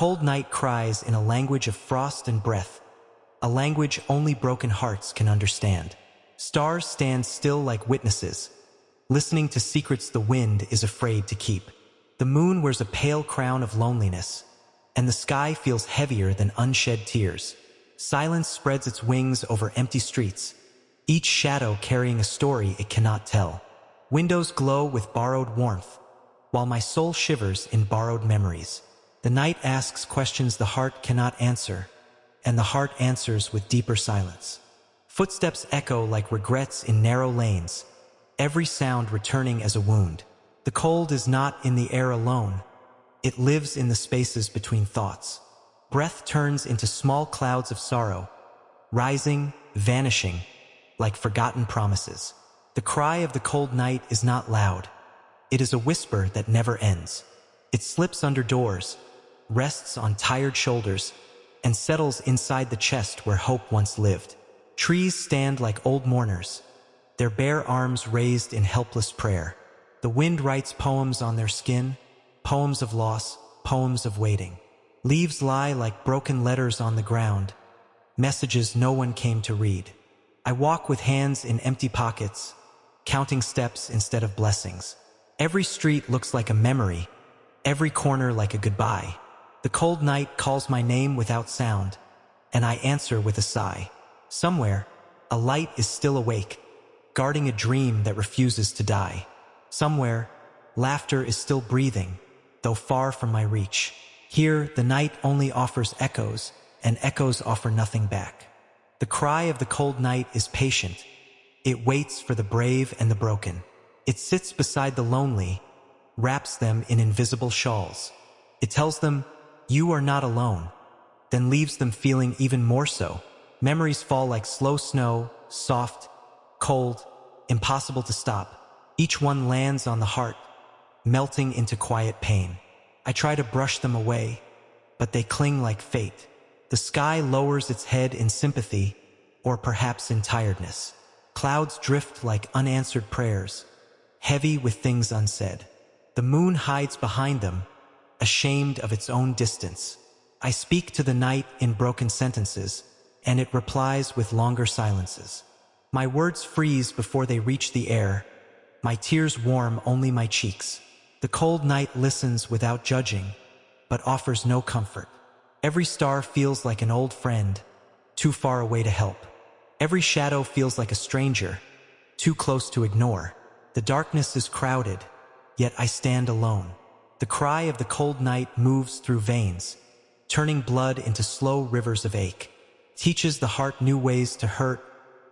cold night cries in a language of frost and breath, a language only broken hearts can understand. Stars stand still like witnesses, listening to secrets the wind is afraid to keep. The moon wears a pale crown of loneliness, and the sky feels heavier than unshed tears. Silence spreads its wings over empty streets, each shadow carrying a story it cannot tell. Windows glow with borrowed warmth, while my soul shivers in borrowed memories. The night asks questions the heart cannot answer, and the heart answers with deeper silence. Footsteps echo like regrets in narrow lanes, every sound returning as a wound. The cold is not in the air alone, it lives in the spaces between thoughts. Breath turns into small clouds of sorrow, rising, vanishing, like forgotten promises. The cry of the cold night is not loud. It is a whisper that never ends. It slips under doors, rests on tired shoulders, and settles inside the chest where hope once lived. Trees stand like old mourners, their bare arms raised in helpless prayer. The wind writes poems on their skin, poems of loss, poems of waiting. Leaves lie like broken letters on the ground, messages no one came to read. I walk with hands in empty pockets, counting steps instead of blessings. Every street looks like a memory, every corner like a goodbye. The cold night calls my name without sound, and I answer with a sigh. Somewhere, a light is still awake, guarding a dream that refuses to die. Somewhere, laughter is still breathing, though far from my reach. Here, the night only offers echoes, and echoes offer nothing back. The cry of the cold night is patient. It waits for the brave and the broken. It sits beside the lonely, wraps them in invisible shawls. It tells them, "You are not alone," then leaves them feeling even more so. Memories fall like slow snow, soft, cold, impossible to stop. Each one lands on the heart, melting into quiet pain. I try to brush them away, but they cling like fate. The sky lowers its head in sympathy, or perhaps in tiredness. Clouds drift like unanswered prayers, heavy with things unsaid. The moon hides behind them, ashamed of its own distance. I speak to the night in broken sentences, and it replies with longer silences. My words freeze before they reach the air, my tears warm only my cheeks. The cold night listens without judging, but offers no comfort. Every star feels like an old friend, too far away to help. Every shadow feels like a stranger, too close to ignore. The darkness is crowded, yet I stand alone. The cry of the cold night moves through veins, turning blood into slow rivers of ache. Teaches the heart new ways to hurt,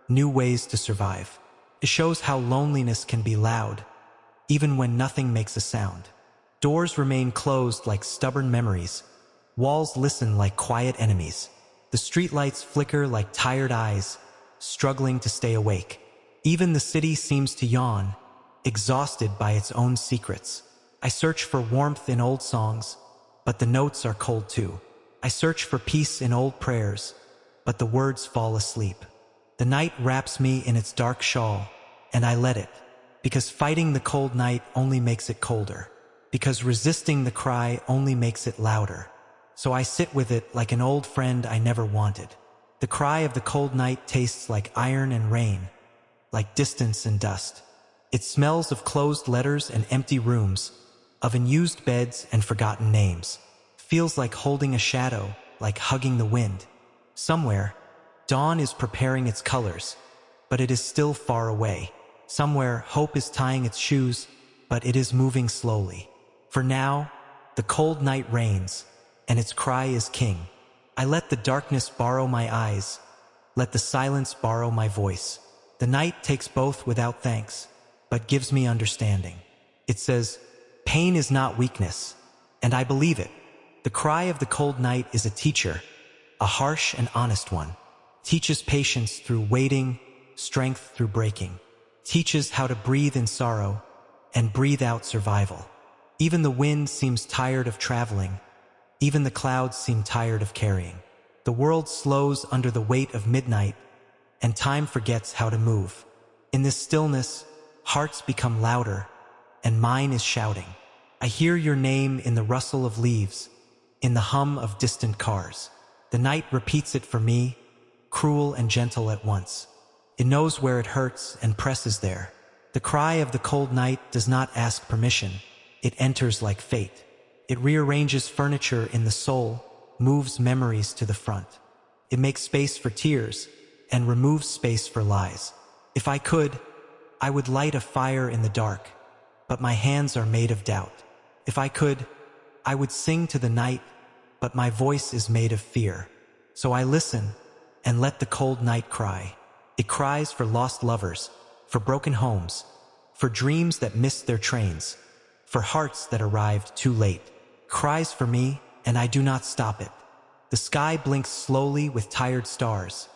new ways to survive. It shows how loneliness can be loud, even when nothing makes a sound. Doors remain closed like stubborn memories. Walls listen like quiet enemies. The streetlights flicker like tired eyes, struggling to stay awake. Even the city seems to yawn, exhausted by its own secrets. I search for warmth in old songs, but the notes are cold too. I search for peace in old prayers, but the words fall asleep. The night wraps me in its dark shawl, and I let it, because fighting the cold night only makes it colder, because resisting the cry only makes it louder. So I sit with it like an old friend I never wanted. The cry of the cold night tastes like iron and rain, like distance and dust. It smells of closed letters and empty rooms, of unused beds and forgotten names. Feels like holding a shadow, like hugging the wind. Somewhere, dawn is preparing its colors, but it is still far away. Somewhere, hope is tying its shoes, but it is moving slowly. For now, the cold night reigns, and its cry is king. I let the darkness borrow my eyes, let the silence borrow my voice. The night takes both without thanks, but gives me understanding. It says, pain is not weakness, and I believe it. The cry of the cold night is a teacher, a harsh and honest one. Teaches patience through waiting, strength through breaking. Teaches how to breathe in sorrow and breathe out survival. Even the wind seems tired of traveling. Even the clouds seem tired of carrying. The world slows under the weight of midnight, and time forgets how to move. In this stillness, hearts become louder, and mine is shouting. I hear your name in the rustle of leaves, in the hum of distant cars. The night repeats it for me, cruel and gentle at once. It knows where it hurts and presses there. The cry of the cold night does not ask permission. It enters like fate. It rearranges furniture in the soul, moves memories to the front. It makes space for tears and removes space for lies. If I could, I would light a fire in the dark, but my hands are made of doubt. If I could, I would sing to the night, but my voice is made of fear. So I listen and let the cold night cry. It cries for lost lovers, for broken homes, for dreams that missed their trains, for hearts that arrived too late. Cries for me, and I do not stop it. The sky blinks slowly with tired stars,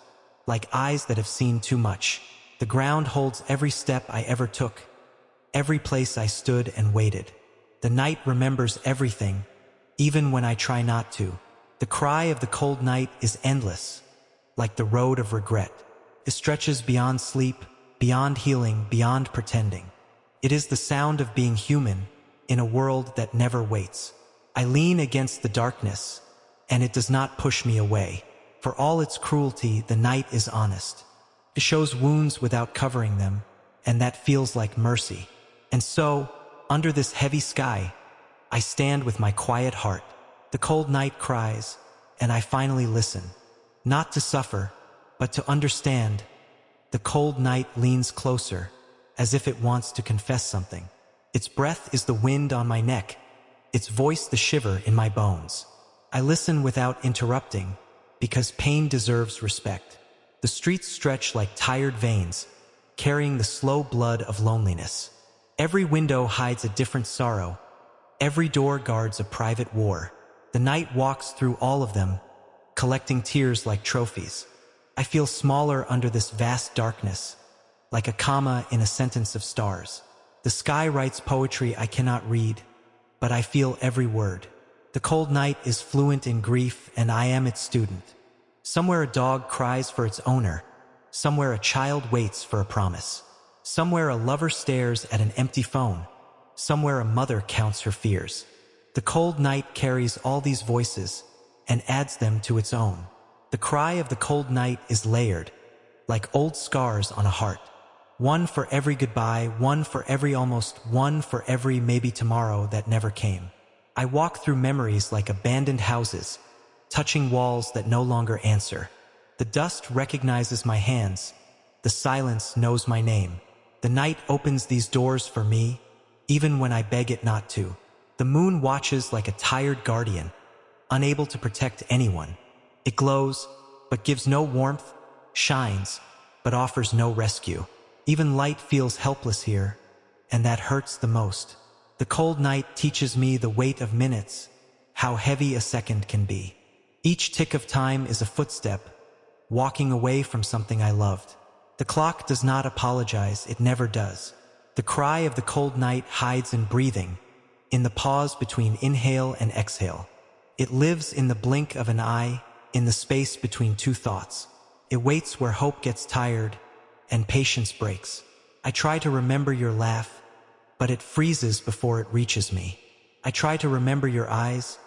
like eyes that have seen too much. The ground holds every step I ever took, every place I stood and waited. The night remembers everything, even when I try not to. The cry of the cold night is endless, like the road of regret. It stretches beyond sleep, beyond healing, beyond pretending. It is the sound of being human in a world that never waits. I lean against the darkness, and it does not push me away. For all its cruelty, the night is honest. It shows wounds without covering them, and that feels like mercy. And so, under this heavy sky, I stand with my quiet heart. The cold night cries, and I finally listen. Not to suffer, but to understand. The cold night leans closer, as if it wants to confess something. Its breath is the wind on my neck, its voice the shiver in my bones. I listen without interrupting, because pain deserves respect. The streets stretch like tired veins, carrying the slow blood of loneliness. Every window hides a different sorrow. Every door guards a private war. The night walks through all of them, collecting tears like trophies. I feel smaller under this vast darkness, like a comma in a sentence of stars. The sky writes poetry I cannot read, but I feel every word. The cold night is fluent in grief, and I am its student. Somewhere a dog cries for its owner. Somewhere a child waits for a promise. Somewhere a lover stares at an empty phone. Somewhere a mother counts her fears. The cold night carries all these voices and adds them to its own. The cry of the cold night is layered, like old scars on a heart. One for every goodbye, one for every almost, one for every maybe tomorrow that never came. I walk through memories like abandoned houses, touching walls that no longer answer. The dust recognizes my hands. The silence knows my name. The night opens these doors for me, even when I beg it not to. The moon watches like a tired guardian, unable to protect anyone. It glows, but gives no warmth, shines, but offers no rescue. Even light feels helpless here, and that hurts the most. The cold night teaches me the weight of minutes, how heavy a second can be. Each tick of time is a footstep, walking away from something I loved. The clock does not apologize, it never does. The cry of the cold night hides in breathing, in the pause between inhale and exhale. It lives in the blink of an eye, in the space between two thoughts. It waits where hope gets tired and patience breaks. I try to remember your laugh, but it freezes before it reaches me. I try to remember your eyes,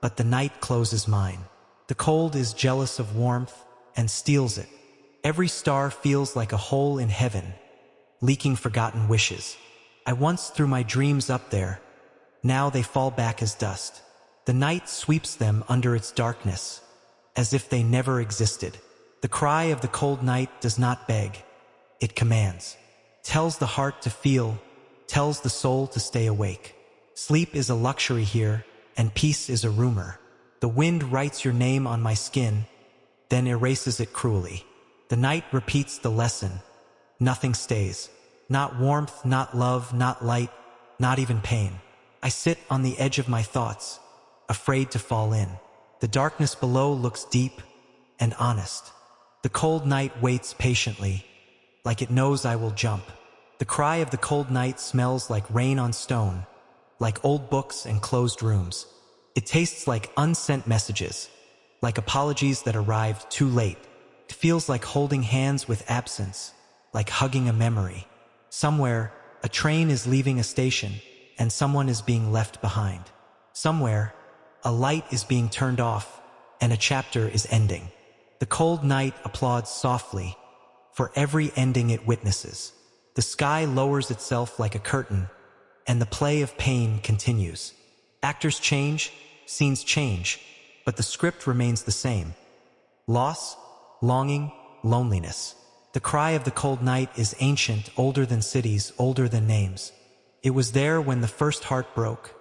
but the night closes mine. The cold is jealous of warmth and steals it. Every star feels like a hole in heaven, leaking forgotten wishes. I once threw my dreams up there. Now they fall back as dust. The night sweeps them under its darkness, as if they never existed. The cry of the cold night does not beg. It commands, tells the heart to feel, tells the soul to stay awake. Sleep is a luxury here, and peace is a rumor. The wind writes your name on my skin, then erases it cruelly. The night repeats the lesson. Nothing stays. Not warmth, not love, not light, not even pain. I sit on the edge of my thoughts, afraid to fall in. The darkness below looks deep and honest. The cold night waits patiently, like it knows I will jump. The cry of the cold night smells like rain on stone, like old books and closed rooms. It tastes like unsent messages, like apologies that arrived too late. It feels like holding hands with absence, like hugging a memory. Somewhere, a train is leaving a station, and someone is being left behind. Somewhere, A light is being turned off, and a chapter is ending. The cold night applauds softly for every ending it witnesses. The sky lowers itself like a curtain, and the play of pain continues. Actors change, scenes change, but the script remains the same. Loss, longing, loneliness. The cry of the cold night is ancient, older than cities, older than names. It was there when the first heart broke,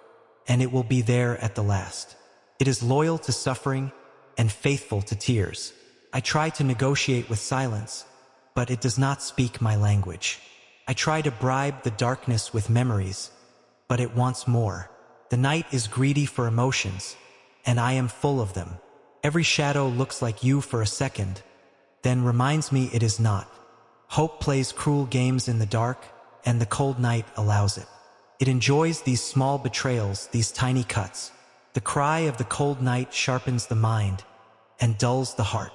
and it will be there at the last. It is loyal to suffering and faithful to tears. I try to negotiate with silence, but it does not speak my language. I try to bribe the darkness with memories, but it wants more. The night is greedy for emotions, and I am full of them. Every shadow looks like you for a second, then reminds me it is not. Hope plays cruel games in the dark, and the cold night allows it. It enjoys these small betrayals, these tiny cuts. The cry of the cold night sharpens the mind and dulls the heart.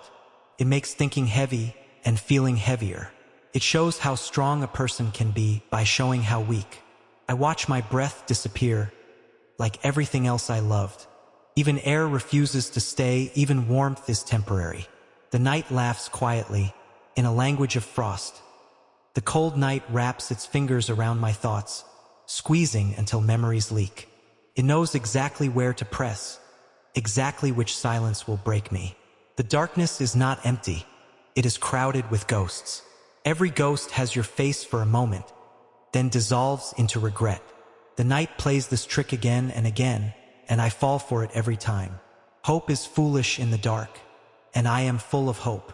It makes thinking heavy and feeling heavier. It shows how strong a person can be by showing how weak. I watch my breath disappear, like everything else I loved. Even air refuses to stay, even warmth is temporary. The night laughs quietly, in a language of frost. The cold night wraps its fingers around my thoughts, squeezing until memories leak. It knows exactly where to press, exactly which silence will break me. The darkness is not empty, it is crowded with ghosts. Every ghost has your face for a moment, then dissolves into regret. The night plays this trick again and again, and I fall for it every time. Hope is foolish in the dark, and I am full of hope.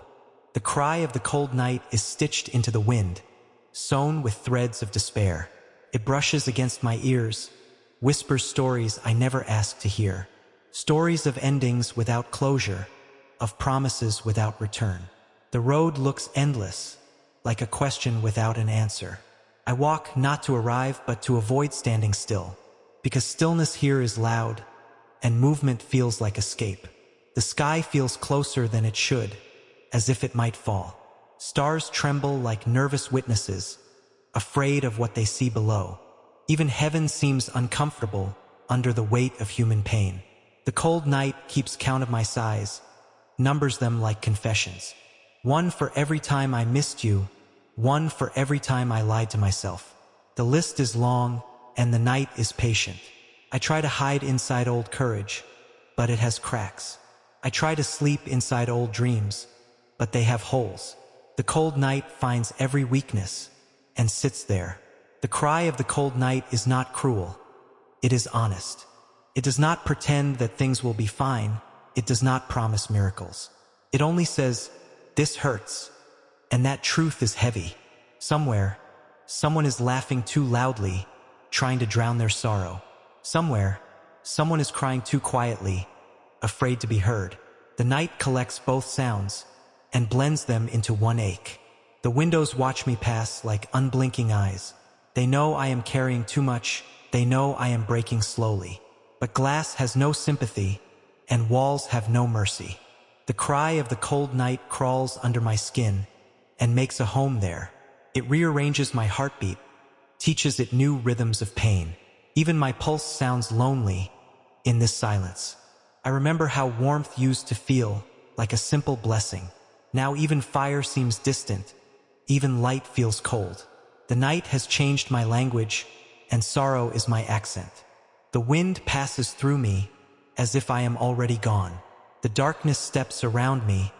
The cry of the cold night is stitched into the wind, sewn with threads of despair. It brushes against my ears, whispers stories I never asked to hear. Stories of endings without closure, of promises without return. The road looks endless, like a question without an answer. I walk not to arrive, but to avoid standing still, because stillness here is loud, and movement feels like escape. The sky feels closer than it should, as if it might fall. Stars tremble like nervous witnesses, afraid of what they see below. Even heaven seems uncomfortable under the weight of human pain. The cold night keeps count of my sighs, numbers them like confessions. One for every time I missed you, one for every time I lied to myself. The list is long, and the night is patient. I try to hide inside old courage, but it has cracks. I try to sleep inside old dreams, but they have holes. The cold night finds every weakness and sits there. The cry of the cold night is not cruel. It is honest. It does not pretend that things will be fine. It does not promise miracles. It only says, "This hurts," and that truth is heavy. Somewhere, someone is laughing too loudly, trying to drown their sorrow. Somewhere, someone is crying too quietly, afraid to be heard. The night collects both sounds and blends them into one ache. The windows watch me pass like unblinking eyes. They know I am carrying too much. They know I am breaking slowly. But glass has no sympathy, and walls have no mercy. The cry of the cold night crawls under my skin and makes a home there. It rearranges my heartbeat, teaches it new rhythms of pain. Even my pulse sounds lonely in this silence. I remember how warmth used to feel like a simple blessing. Now even fire seems distant, even light feels cold. The night has changed my language, and sorrow is my accent. The wind passes through me as if I am already gone. The darkness steps around me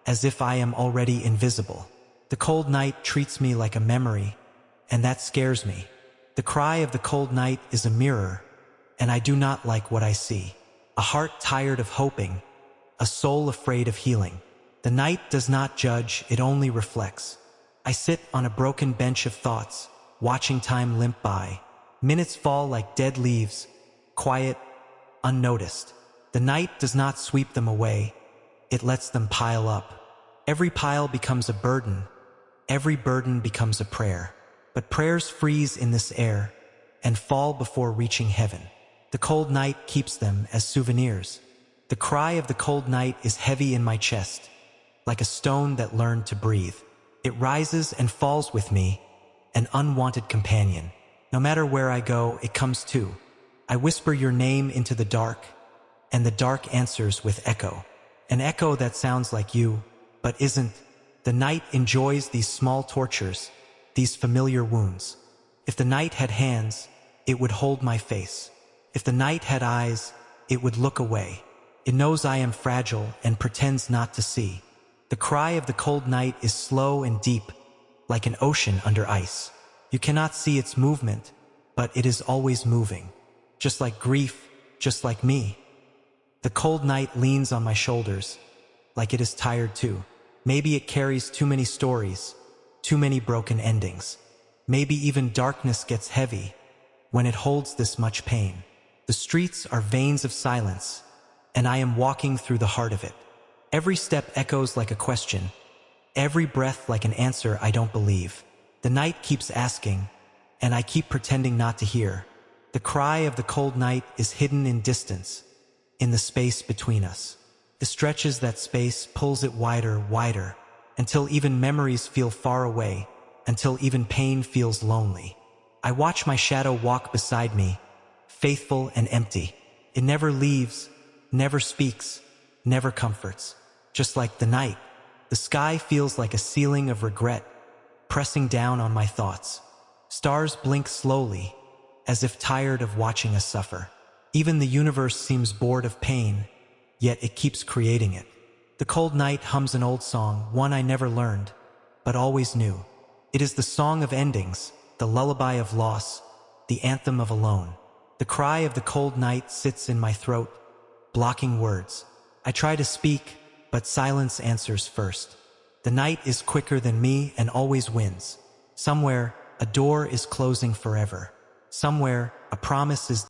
as if I am already invisible. The cold night treats me like a memory, and that scares me. The cry of the cold night is a mirror, and I do not like what I see. A heart tired of hoping, a soul afraid of healing. The night does not judge, it only reflects. I sit on a broken bench of thoughts, watching time limp by. Minutes fall like dead leaves, quiet, unnoticed. The night does not sweep them away, it lets them pile up. Every pile becomes a burden, every burden becomes a prayer. But prayers freeze in this air and fall before reaching heaven. The cold night keeps them as souvenirs. The cry of the cold night is heavy in my chest, like a stone that learned to breathe. It rises and falls with me, an unwanted companion. No matter where I go, it comes too. I whisper your name into the dark, and the dark answers with echo. An echo that sounds like you, but isn't. The night enjoys these small tortures, these familiar wounds. If the night had hands, it would hold my face. If the night had eyes, it would look away. It knows I am fragile and pretends not to see. The cry of the cold night is slow and deep, like an ocean under ice. You cannot see its movement, but it is always moving. Just like grief, just like me. The cold night leans on my shoulders, like it is tired too. Maybe it carries too many stories, too many broken endings. Maybe even darkness gets heavy when it holds this much pain. The streets are veins of silence, and I am walking through the heart of it. Every step echoes like a question, every breath like an answer I don't believe. The night keeps asking, and I keep pretending not to hear. The cry of the cold night is hidden in distance, in the space between us. It stretches that space, pulls it wider, wider, until even memories feel far away, until even pain feels lonely. I watch my shadow walk beside me, faithful and empty. It never leaves, never speaks, never comforts. Just like the night, the sky feels like a ceiling of regret, pressing down on my thoughts. Stars blink slowly, as if tired of watching us suffer. Even the universe seems bored of pain, yet it keeps creating it. The cold night hums an old song, one I never learned, but always knew. It is the song of endings, the lullaby of loss, the anthem of alone. The cry of the cold night sits in my throat, blocking words. I try to speak, but silence answers first. The night is quicker than me and always wins. Somewhere, a door is closing forever. Somewhere, a promise is